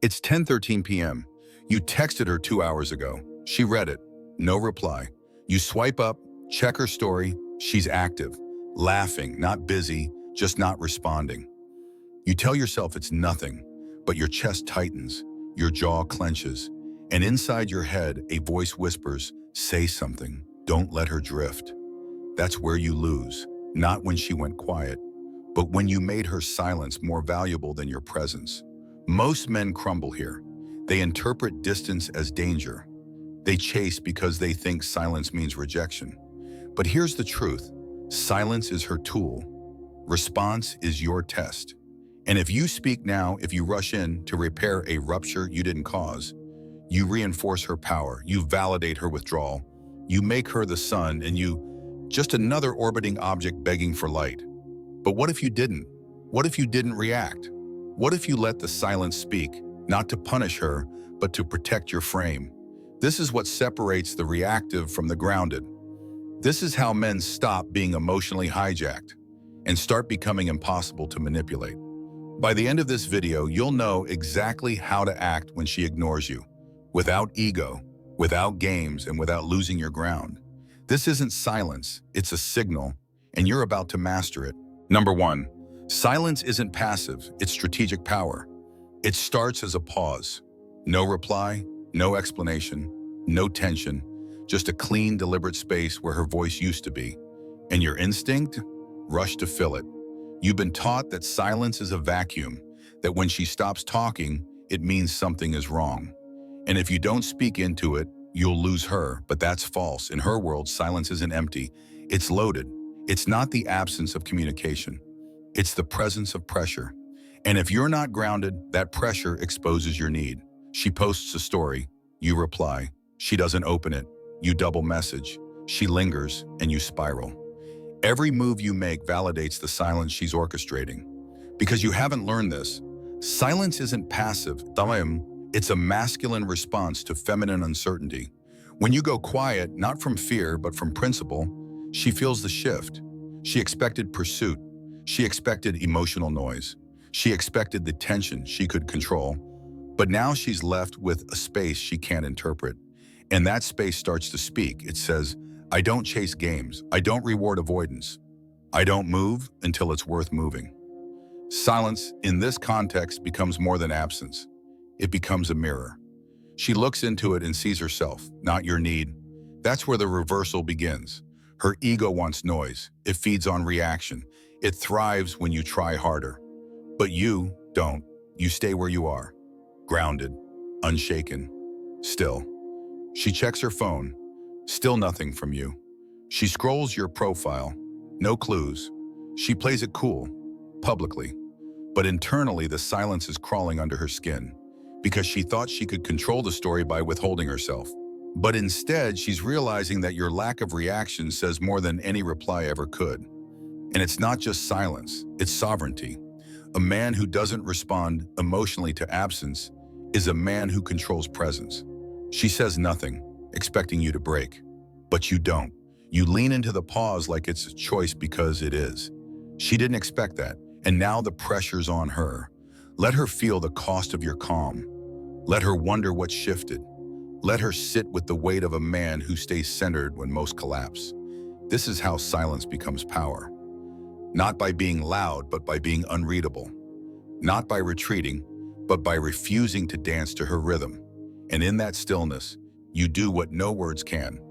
It's 10:13 p.m. You texted her 2 hours ago. She read it. No reply. You swipe up, check her story. She's active, laughing, not busy, just not responding. You tell yourself it's nothing, but your chest tightens, your jaw clenches, and inside your head, a voice whispers, "Say something. Don't let her drift." That's where you lose, not when she went quiet, but when you made her silence more valuable than your presence. Most men crumble here. They interpret distance as danger. They chase because they think silence means rejection. But here's the truth. Silence is her tool. Response is your test. And if you speak now, if you rush in to repair a rupture you didn't cause, you reinforce her power, you validate her withdrawal, you make her the sun, and you just another orbiting object begging for light. But what if you didn't? What if you didn't react? What if you let the silence speak, not to punish her, but to protect your frame? This is what separates the reactive from the grounded. This is how men stop being emotionally hijacked and start becoming impossible to manipulate. By the end of this video, you'll know exactly how to act when she ignores you, without ego, without games, and without losing your ground. This isn't silence, it's a signal, and you're about to master it. Number 1, silence isn't passive, it's strategic power. It starts as a pause. No reply, no explanation, no tension, just a clean, deliberate space where her voice used to be. And your instinct? Rush to fill it. You've been taught that silence is a vacuum, that when she stops talking, it means something is wrong. And if you don't speak into it, you'll lose her, but that's false. In her world, silence isn't empty, it's loaded. It's not the absence of communication, it's the presence of pressure. And if you're not grounded, that pressure exposes your need. She posts a story, you reply. She doesn't open it, you double message. She lingers, and you spiral. Every move you make validates the silence she's orchestrating. Because you haven't learned this, silence isn't passive, it's a masculine response to feminine uncertainty. When you go quiet, not from fear, but from principle, she feels the shift. She expected pursuit. She expected emotional noise. She expected the tension she could control. But now she's left with a space she can't interpret. And that space starts to speak. It says, I don't chase games. I don't reward avoidance. I don't move until it's worth moving. Silence, in this context, becomes more than absence. It becomes a mirror. She looks into it and sees herself, not your need. That's where the reversal begins. Her ego wants noise. It feeds on reaction. It thrives when you try harder. But you don't. You stay where you are, grounded, unshaken, still. She checks her phone. Still nothing from you. She scrolls your profile. No clues. She plays it cool, publicly. But internally, the silence is crawling under her skin because she thought she could control the story by withholding herself. But instead, she's realizing that your lack of reaction says more than any reply ever could. And it's not just silence, it's sovereignty. A man who doesn't respond emotionally to absence is a man who controls presence. She says nothing, expecting you to break. But you don't. You lean into the pause like it's a choice because it is. She didn't expect that, and now the pressure's on her. Let her feel the cost of your calm. Let her wonder what shifted. Let her sit with the weight of a man who stays centered when most collapse. This is how silence becomes power. Not by being loud, but by being unreadable. Not by retreating, but by refusing to dance to her rhythm. And in that stillness, you do what no words can.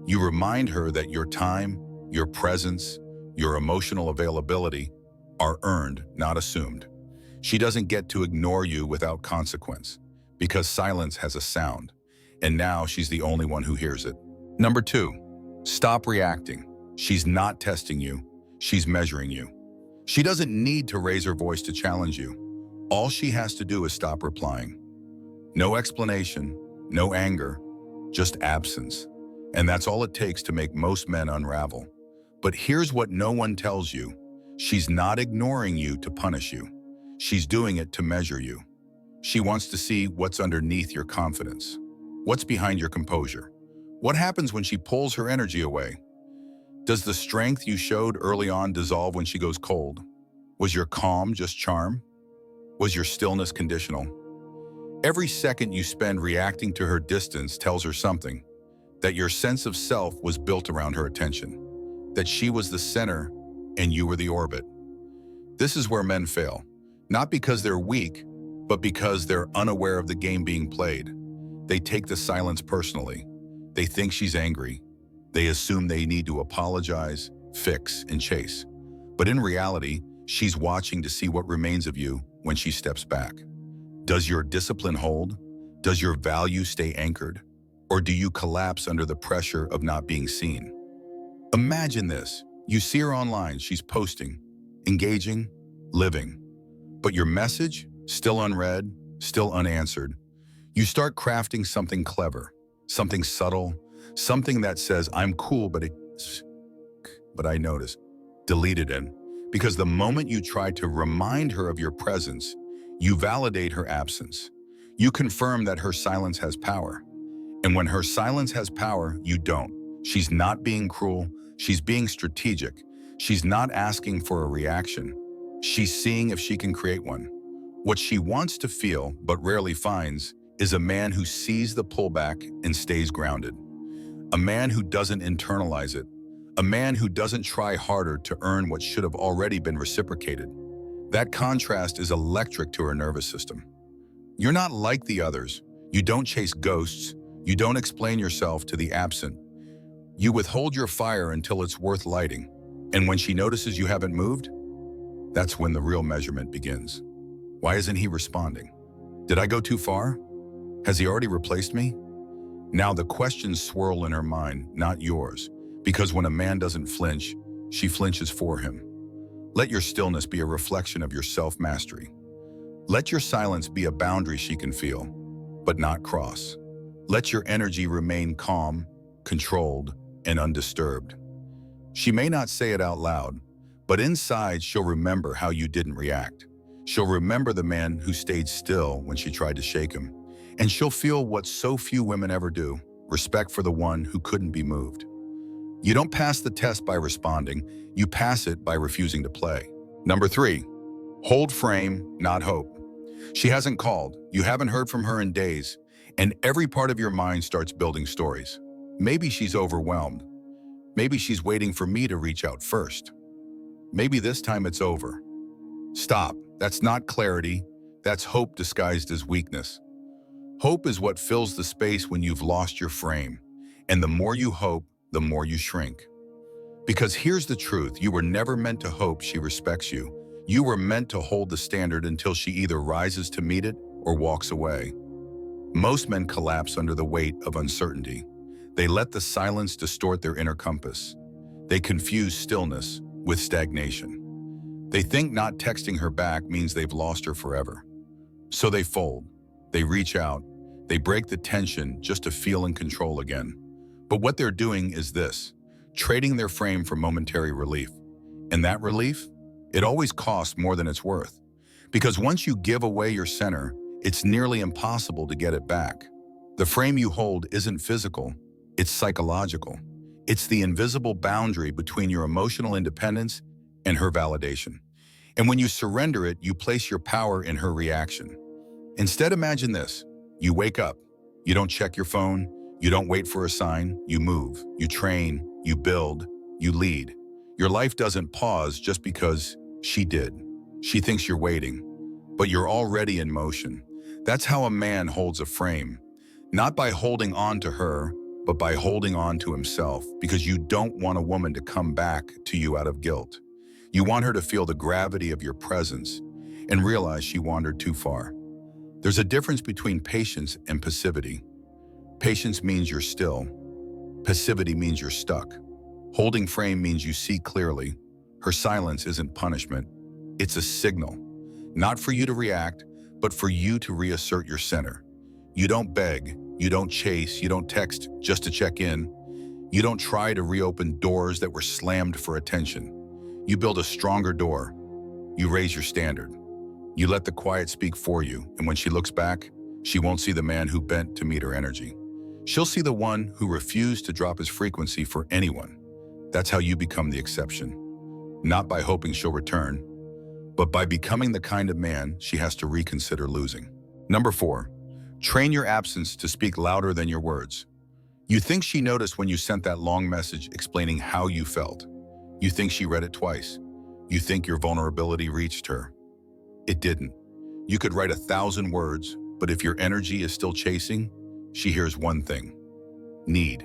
You remind her that your time, your presence, your emotional availability are earned, not assumed. She doesn't get to ignore you without consequence, because silence has a sound, and now she's the only one who hears it. Number 2, stop reacting. She's not testing you, she's measuring you. She doesn't need to raise her voice to challenge you. All she has to do is stop replying. No explanation, no anger, just absence. And that's all it takes to make most men unravel. But here's what no one tells you. She's not ignoring you to punish you. She's doing it to measure you. She wants to see what's underneath your confidence. What's behind your composure? What happens when she pulls her energy away? Does the strength you showed early on dissolve when she goes cold? Was your calm just charm? Was your stillness conditional? Every second you spend reacting to her distance tells her something, that your sense of self was built around her attention, that she was the center and you were the orbit. This is where men fail, not because they're weak, but because they're unaware of the game being played. They take the silence personally. They think she's angry. They assume they need to apologize, fix, and chase. But in reality, she's watching to see what remains of you when she steps back. Does your discipline hold? Does your value stay anchored? Or do you collapse under the pressure of not being seen? Imagine this. You see her online, she's posting, engaging, living. But your message, still unread, still unanswered. You start crafting something clever, something subtle, something that says, I'm cool, but I noticed. Deleted it. Because the moment you try to remind her of your presence, you validate her absence. You confirm that her silence has power. And when her silence has power, you don't. She's not being cruel. She's being strategic. She's not asking for a reaction. She's seeing if she can create one. What she wants to feel, but rarely finds, is a man who sees the pullback and stays grounded. A man who doesn't internalize it. A man who doesn't try harder to earn what should have already been reciprocated. That contrast is electric to her nervous system. You're not like the others. You don't chase ghosts. You don't explain yourself to the absent. You withhold your fire until it's worth lighting. And when she notices you haven't moved, that's when the real measurement begins. Why isn't he responding? Did I go too far? Has he already replaced me? Now the questions swirl in her mind, not yours. Because when a man doesn't flinch, she flinches for him. Let your stillness be a reflection of your self-mastery. Let your silence be a boundary she can feel, but not cross. Let your energy remain calm, controlled, and undisturbed. She may not say it out loud, but inside she'll remember how you didn't react. She'll remember the man who stayed still when she tried to shake him. And she'll feel what so few women ever do, respect for the one who couldn't be moved. You don't pass the test by responding, you pass it by refusing to play. Number 3, hold frame, not hope. She hasn't called, you haven't heard from her in days, and every part of your mind starts building stories. Maybe she's overwhelmed. Maybe she's waiting for me to reach out first. Maybe this time it's over. Stop, that's not clarity, that's hope disguised as weakness. Hope is what fills the space when you've lost your frame, and the more you hope, the more you shrink. Because here's the truth, you were never meant to hope she respects you. You were meant to hold the standard until she either rises to meet it or walks away. Most men collapse under the weight of uncertainty. They let the silence distort their inner compass. They confuse stillness with stagnation. They think not texting her back means they've lost her forever. So they fold, they reach out, they break the tension just to feel in control again. But what they're doing is this, trading their frame for momentary relief. And that relief, it always costs more than it's worth. Because once you give away your center, it's nearly impossible to get it back. The frame you hold isn't physical, it's psychological. It's the invisible boundary between your emotional independence and her validation. And when you surrender it, you place your power in her reaction. Instead, imagine this. You wake up. You don't check your phone. You don't wait for a sign. You move. You train. You build. You lead. Your life doesn't pause just because she did. She thinks you're waiting, but you're already in motion. That's how a man holds a frame. Not by holding on to her, but by holding on to himself, because you don't want a woman to come back to you out of guilt. You want her to feel the gravity of your presence and realize she wandered too far. There's a difference between patience and passivity. Patience means you're still. Passivity means you're stuck. Holding frame means you see clearly. Her silence isn't punishment. It's a signal. Not for you to react, but for you to reassert your center. You don't beg. You don't chase. You don't text just to check in. You don't try to reopen doors that were slammed for attention. You build a stronger door. You raise your standard. You let the quiet speak for you, and when she looks back, she won't see the man who bent to meet her energy. She'll see the one who refused to drop his frequency for anyone. That's how you become the exception. Not by hoping she'll return, but by becoming the kind of man she has to reconsider losing. Number 4, Train your absence to speak louder than your words. You think she noticed when you sent that long message explaining how you felt. You think she read it twice. You think your vulnerability reached her. It didn't. You could write 1,000 words, but if your energy is still chasing, she hears one thing: need.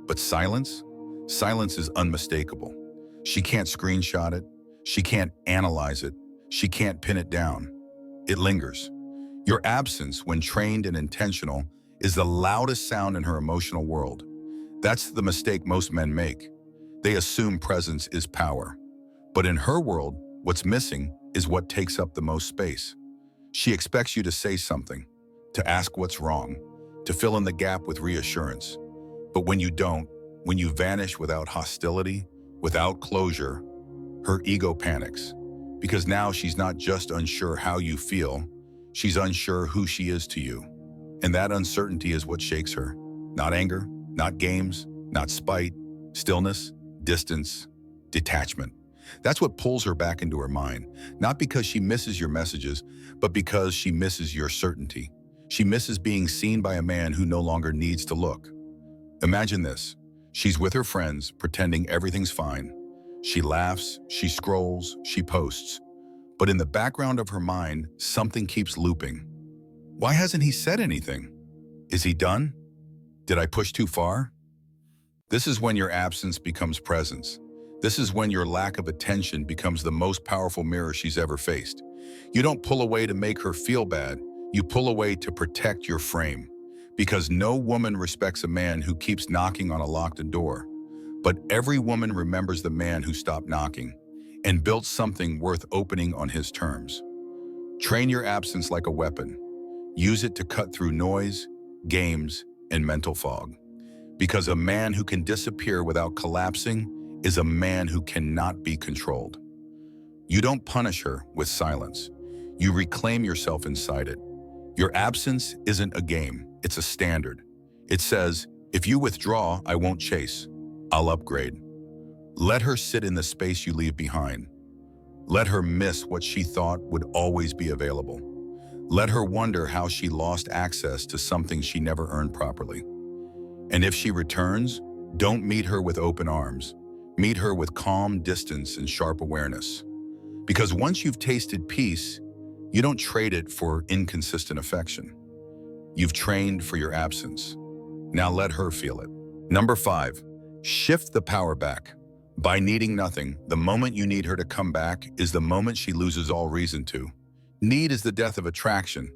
But silence? Silence is unmistakable. She can't screenshot it. She can't analyze it. She can't pin it down. It lingers. Your absence, when trained and intentional, is the loudest sound in her emotional world. That's the mistake most men make. They assume presence is power. But in her world, what's missing is what takes up the most space. She expects you to say something, to ask what's wrong, to fill in the gap with reassurance. But when you don't, when you vanish without hostility, without closure, her ego panics. Because now she's not just unsure how you feel, she's unsure who she is to you. And that uncertainty is what shakes her. Not anger, not games, not spite, stillness, distance, detachment. That's what pulls her back into her mind, not because she misses your messages, but because she misses your certainty. She misses being seen by a man who no longer needs to look. Imagine this. She's with her friends, pretending everything's fine. She laughs, she scrolls, she posts. But in the background of her mind, something keeps looping. Why hasn't he said anything? Is he done? Did I push too far? This is when your absence becomes presence. This is when your lack of attention becomes the most powerful mirror she's ever faced. You don't pull away to make her feel bad. You pull away to protect your frame. Because no woman respects a man who keeps knocking on a locked door. But every woman remembers the man who stopped knocking and built something worth opening on his terms. Train your absence like a weapon. Use it to cut through noise, games, and mental fog. Because a man who can disappear without collapsing is a man who cannot be controlled. You don't punish her with silence. You reclaim yourself inside it. Your absence isn't a game, it's a standard. It says, if you withdraw, I won't chase. I'll upgrade. Let her sit in the space you leave behind. Let her miss what she thought would always be available. Let her wonder how she lost access to something she never earned properly. And if she returns, don't meet her with open arms. Meet her with calm distance and sharp awareness. Because once you've tasted peace, you don't trade it for inconsistent affection. You've trained for your absence. Now let her feel it. Number 5, shift the power back. By needing nothing, the moment you need her to come back is the moment she loses all reason to. Need is the death of attraction.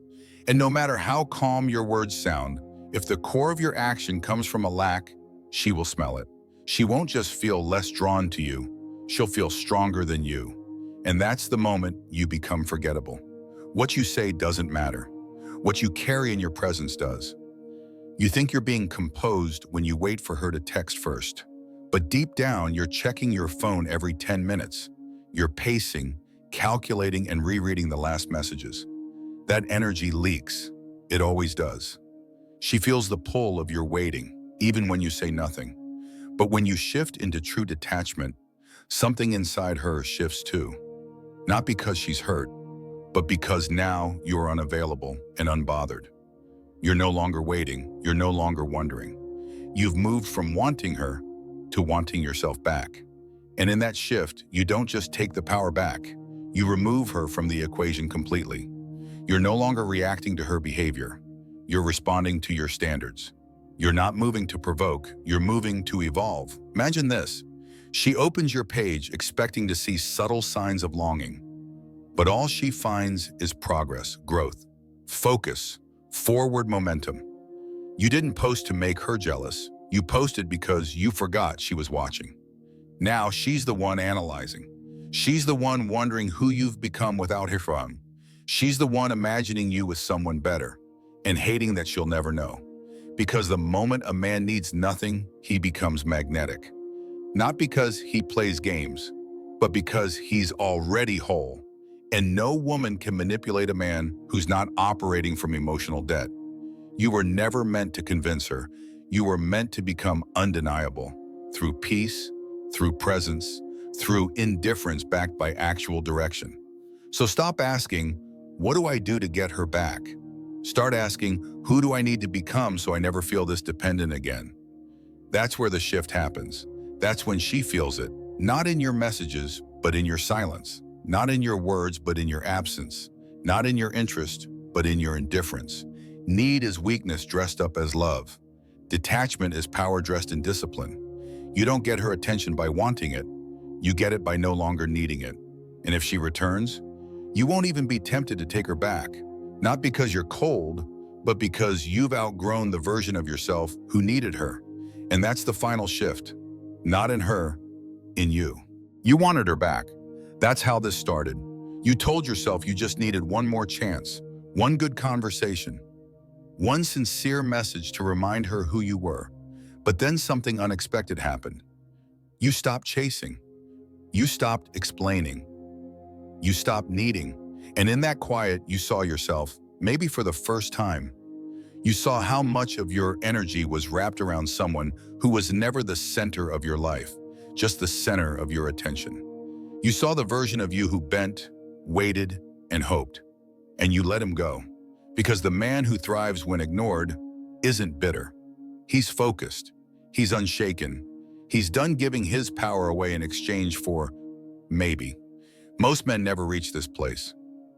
And no matter how calm your words sound, if the core of your action comes from a lack, she will smell it. She won't just feel less drawn to you, she'll feel stronger than you. And that's the moment you become forgettable. What you say doesn't matter. What you carry in your presence does. You think you're being composed when you wait for her to text first. But deep down, you're checking your phone every 10 minutes. You're pacing, calculating, and rereading the last messages. That energy leaks. It always does. She feels the pull of your waiting, even when you say nothing. But when you shift into true detachment, something inside her shifts too. Not because she's hurt, but because now you're unavailable and unbothered. You're no longer waiting, you're no longer wondering. You've moved from wanting her to wanting yourself back. And in that shift, you don't just take the power back, you remove her from the equation completely. You're no longer reacting to her behavior. You're responding to your standards. You're not moving to provoke, you're moving to evolve. Imagine this. She opens your page expecting to see subtle signs of longing. But all she finds is progress, growth, focus, forward momentum. You didn't post to make her jealous. You posted because you forgot she was watching. Now she's the one analyzing. She's the one wondering who you've become without her phone. She's the one imagining you with someone better and hating that she'll never know. Because the moment a man needs nothing, he becomes magnetic. Not because he plays games, but because he's already whole. And no woman can manipulate a man who's not operating from emotional debt. You were never meant to convince her. You were meant to become undeniable through peace, through presence, through indifference backed by actual direction. So stop asking, what do I do to get her back? Start asking, who do I need to become so I never feel this dependent again? That's where the shift happens. That's when she feels it, not in your messages, but in your silence. Not in your words, but in your absence. Not in your interest, but in your indifference. Need is weakness dressed up as love. Detachment is power dressed in discipline. You don't get her attention by wanting it. You get it by no longer needing it. And if she returns, you won't even be tempted to take her back. Not because you're cold, but because you've outgrown the version of yourself who needed her. And that's the final shift. Not in her, in you. You wanted her back. That's how this started. You told yourself you just needed one more chance, one good conversation, one sincere message to remind her who you were. But then something unexpected happened. You stopped chasing. You stopped explaining. You stopped needing. And in that quiet, you saw yourself, maybe for the first time. You saw how much of your energy was wrapped around someone who was never the center of your life, just the center of your attention. You saw the version of you who bent, waited, and hoped. And you let him go. Because the man who thrives when ignored isn't bitter. He's focused. He's unshaken. He's done giving his power away in exchange for maybe. Most men never reach this place.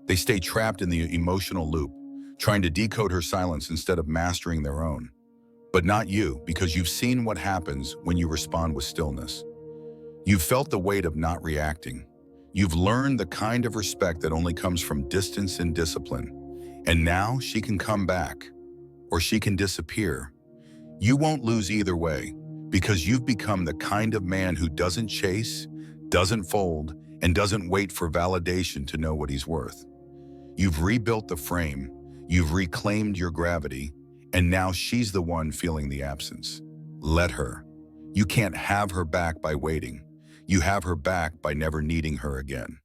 They stay trapped in the emotional loop, trying to decode her silence instead of mastering their own. But not you, because you've seen what happens when you respond with stillness. You've felt the weight of not reacting. You've learned the kind of respect that only comes from distance and discipline. And now she can come back, or she can disappear. You won't lose either way, because you've become the kind of man who doesn't chase, doesn't fold, and doesn't wait for validation to know what he's worth. You've rebuilt the frame, you've reclaimed your gravity, and now she's the one feeling the absence. Let her. You can't have her back by waiting. You have her back by never needing her again.